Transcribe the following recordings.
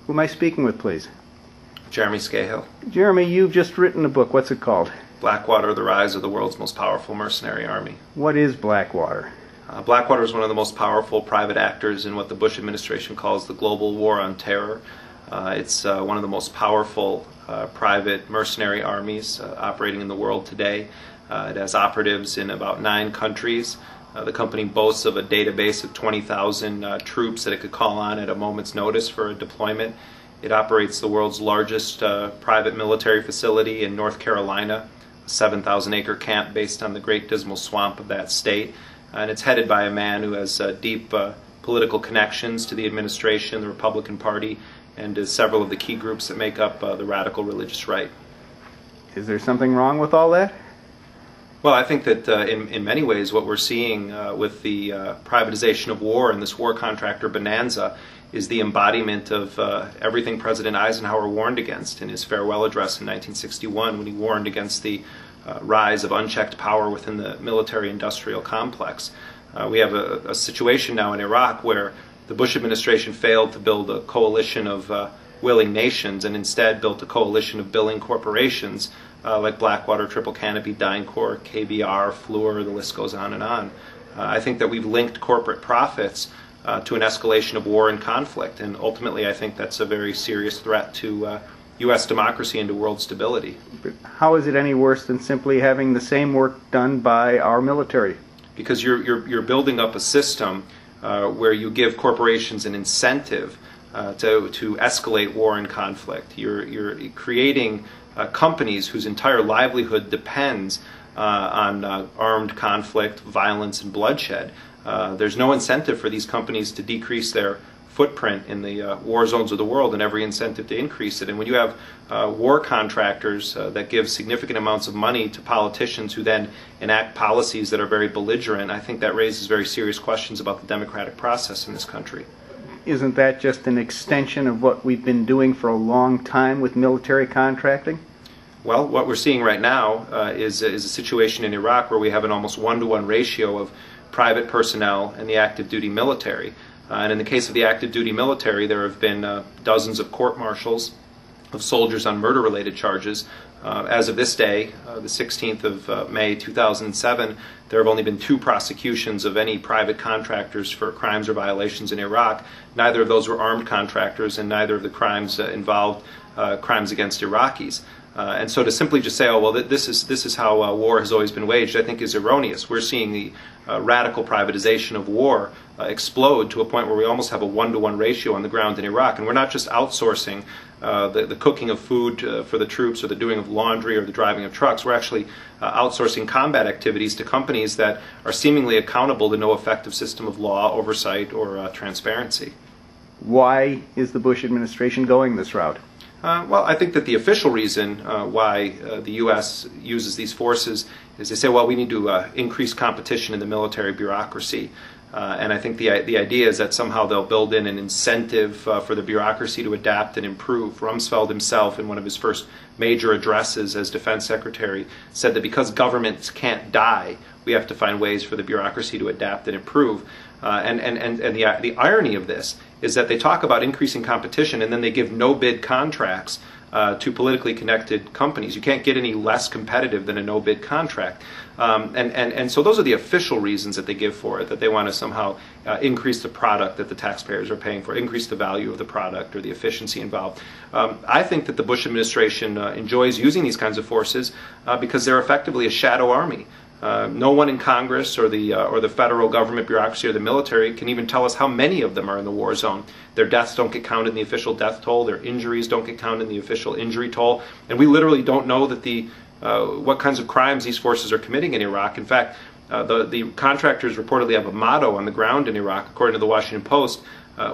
Who am I speaking with, please? Jeremy Scahill. Jeremy, you've just written a book. What's it called? Blackwater, the Rise of the World's Most Powerful Mercenary Army. What is Blackwater? Blackwater is one of the most powerful private actors in what the Bush administration calls the global war on terror. It's one of the most powerful private mercenary armies operating in the world today. It has operatives in about 9 countries. The company boasts of a database of 20,000 troops that it could call on at a moment's notice for a deployment. It operates the world's largest private military facility in North Carolina, a 7,000-acre camp based on the Great Dismal Swamp of that state. And it's headed by a man who has deep political connections to the administration, the Republican Party, and to several of the key groups that make up the radical religious right. Is there something wrong with all that? Well, I think that in many ways what we're seeing with the privatization of war and this war contractor bonanza is the embodiment of everything President Eisenhower warned against in his farewell address in 1961 when he warned against the rise of unchecked power within the military-industrial complex. We have a situation now in Iraq where the Bush administration failed to build a coalition of willing nations and instead built a coalition of billing corporations like Blackwater, Triple Canopy, DynCorp, KBR, Fluor, the list goes on and on. I think that we've linked corporate profits to an escalation of war and conflict, and ultimately I think that's a very serious threat to U.S. democracy and to world stability. But how is it any worse than simply having the same work done by our military? Because you're building up a system where you give corporations an incentive to escalate war and conflict. You're creating companies whose entire livelihood depends on armed conflict, violence, and bloodshed. There's no incentive for these companies to decrease their footprint in the war zones of the world, and every incentive to increase it. And when you have war contractors that give significant amounts of money to politicians who then enact policies that are very belligerent, I think that raises very serious questions about the democratic process in this country. Isn't that just an extension of what we've been doing for a long time with military contracting? Well, what we're seeing right now is a situation in Iraq where we have an almost 1-to-1 ratio of private personnel and the active duty military. And in the case of the active duty military, there have been dozens of court-martials of soldiers on murder-related charges. As of this day, the 16th of May 2007, there have only been 2 prosecutions of any private contractors for crimes or violations in Iraq. Neither of those were armed contractors, and neither of the crimes involved crimes against Iraqis. And so to simply just say, oh, well, this is how war has always been waged, I think is erroneous. We're seeing the radical privatization of war explode to a point where we almost have a 1-to-1 ratio on the ground in Iraq. And we're not just outsourcing the cooking of food for the troops or the doing of laundry or the driving of trucks. We're actually outsourcing combat activities to companies that are seemingly accountable to no effective system of law, oversight, or transparency. Why is the Bush administration going this route? Well, I think that the official reason why the U.S. uses these forces is they say, well, we need to increase competition in the military bureaucracy. And I think the idea is that somehow they'll build in an incentive for the bureaucracy to adapt and improve. Rumsfeld himself, in one of his first major addresses as defense secretary, said that because governments can't die, we have to find ways for the bureaucracy to adapt and improve. And the irony of this is that they talk about increasing competition and then they give no-bid contracts to politically connected companies. You can't get any less competitive than a no-bid contract. And so those are the official reasons that they give for it, that they want to somehow increase the product that the taxpayers are paying for, increase the value of the product or the efficiency involved. I think that the Bush administration enjoys using these kinds of forces because they're effectively a shadow army. No one in Congress or the federal government bureaucracy or the military can even tell us how many of them are in the war zone. Their deaths don't get counted in the official death toll. Their injuries don't get counted in the official injury toll. And we literally don't know that what kinds of crimes these forces are committing in Iraq. In fact, the contractors reportedly have a motto on the ground in Iraq, according to the Washington Post,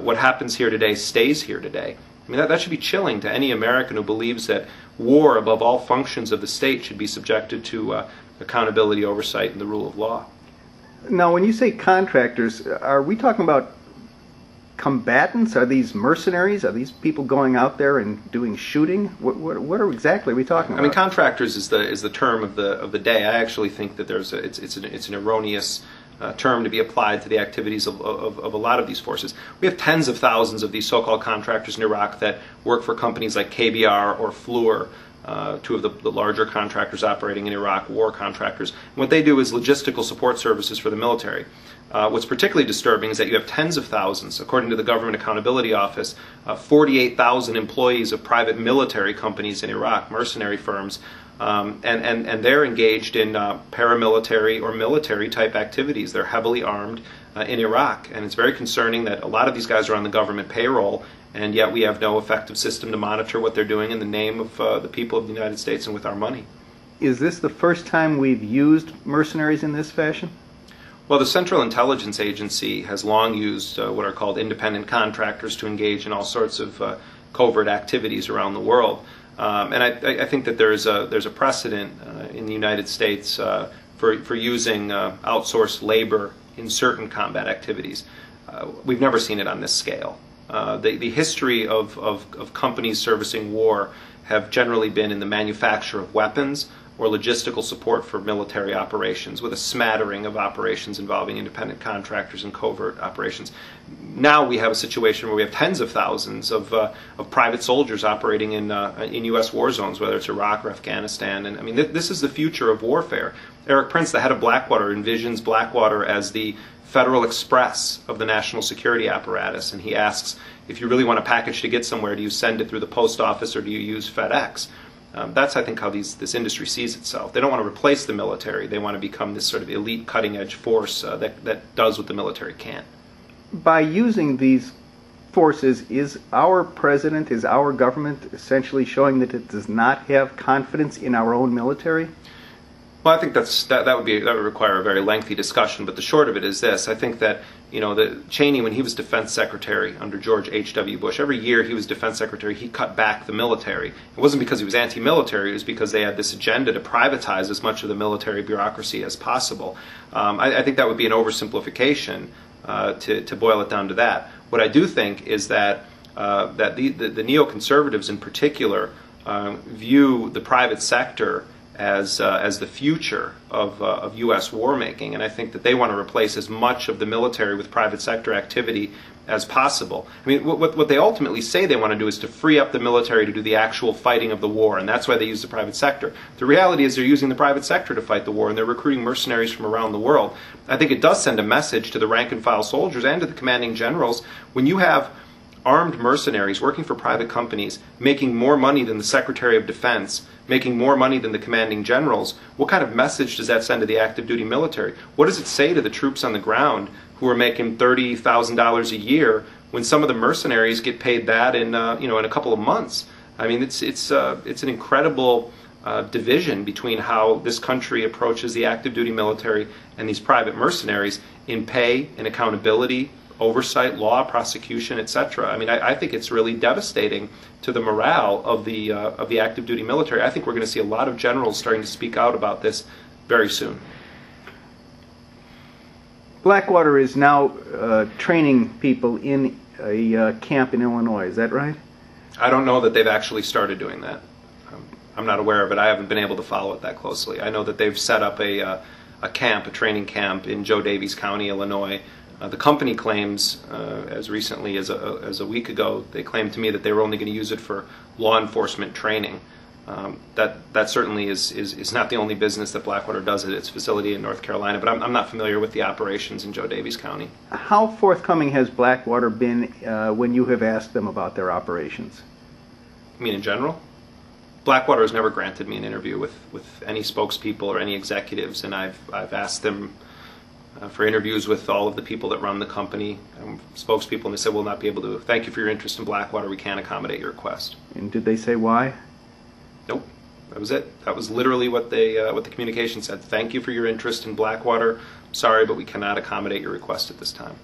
what happens here today stays here today. I mean, that should be chilling to any American who believes that war, above all functions of the state, should be subjected to accountability, oversight, and the rule of law. Now, when you say contractors, are we talking about combatants? Are these mercenaries? Are these people going out there and doing shooting? What are exactly we talking about? I mean, contractors is the term of the day. I actually think that it's an erroneous term to be applied to the activities of a lot of these forces. We have tens of thousands of these so-called contractors in Iraq that work for companies like KBR or Fluor, two of the larger contractors operating in Iraq, war contractors. And what they do is logistical support services for the military. What's particularly disturbing is that you have tens of thousands, according to the Government Accountability Office, 48,000 employees of private military companies in Iraq, mercenary firms, and they're engaged in paramilitary or military type activities. They're heavily armed in Iraq, and it's very concerning that a lot of these guys are on the government payroll, and yet we have no effective system to monitor what they're doing in the name of the people of the United States and with our money. Is this the first time we've used mercenaries in this fashion? Well, the Central Intelligence Agency has long used what are called independent contractors to engage in all sorts of covert activities around the world. And I think that there's a precedent in the United States for using outsourced labor in certain combat activities. We've never seen it on this scale. The history of companies servicing war have generally been in the manufacture of weapons or logistical support for military operations, with a smattering of operations involving independent contractors and covert operations. Now we have a situation where we have tens of thousands of private soldiers operating in U.S. war zones, whether it's Iraq or Afghanistan. And I mean, this is the future of warfare. Eric Prince, the head of Blackwater, envisions Blackwater as the Federal Express of the national security apparatus, and he asks, if you really want a package to get somewhere, do you send it through the post office or do you use FedEx? That's, I think, how this industry sees itself. They don't want to replace the military. They want to become this sort of elite, cutting-edge force that does what the military can't. By using these forces, is our president, is our government essentially showing that it does not have confidence in our own military? Well, I think that would require a very lengthy discussion. But the short of it is this: I think that Cheney, when he was defense secretary under George H.W. Bush, every year he was defense secretary, he cut back the military. It wasn't because he was anti-military; it was because they had this agenda to privatize as much of the military bureaucracy as possible. I think that would be an oversimplification to boil it down to that. What I do think is that the neoconservatives in particular view the private sector as the future of U.S. war making, and I think that they want to replace as much of the military with private sector activity as possible. I mean, what they ultimately say they want to do is to free up the military to do the actual fighting of the war, and that's why they use the private sector. The reality is they're using the private sector to fight the war, and they're recruiting mercenaries from around the world. I think it does send a message to the rank and file soldiers and to the commanding generals when you have armed mercenaries working for private companies, making more money than the Secretary of Defense, making more money than the commanding generals. What kind of message does that send to the active duty military? What does it say to the troops on the ground who are making $30,000 a year when some of the mercenaries get paid that in a couple of months? I mean, it's an incredible division between how this country approaches the active duty military and these private mercenaries in pay and accountability, oversight, law, prosecution, etc. I mean, I think it's really devastating to the morale of the active duty military. I think we're going to see a lot of generals starting to speak out about this very soon. Blackwater is now training people in a camp in Illinois. Is that right? I don't know that they've actually started doing that. I'm not aware of it. I haven't been able to follow it that closely. I know that they've set up a training camp in Joe Daviess County, Illinois. The company claims, as recently as a week ago, they claimed to me that they were only going to use it for law enforcement training. That certainly is not the only business that Blackwater does at its facility in North Carolina, but I'm not familiar with the operations in Joe Daviess County. How forthcoming has Blackwater been when you have asked them about their operations? I mean, in general? Blackwater has never granted me an interview with any spokespeople or any executives, and I've asked them for interviews with all of the people that run the company, spokespeople, and they said, we'll not be able to. Thank you for your interest in Blackwater. We can't accommodate your request. And did they say why? Nope. That was it. That was literally what the communication said. Thank you for your interest in Blackwater. Sorry, but we cannot accommodate your request at this time.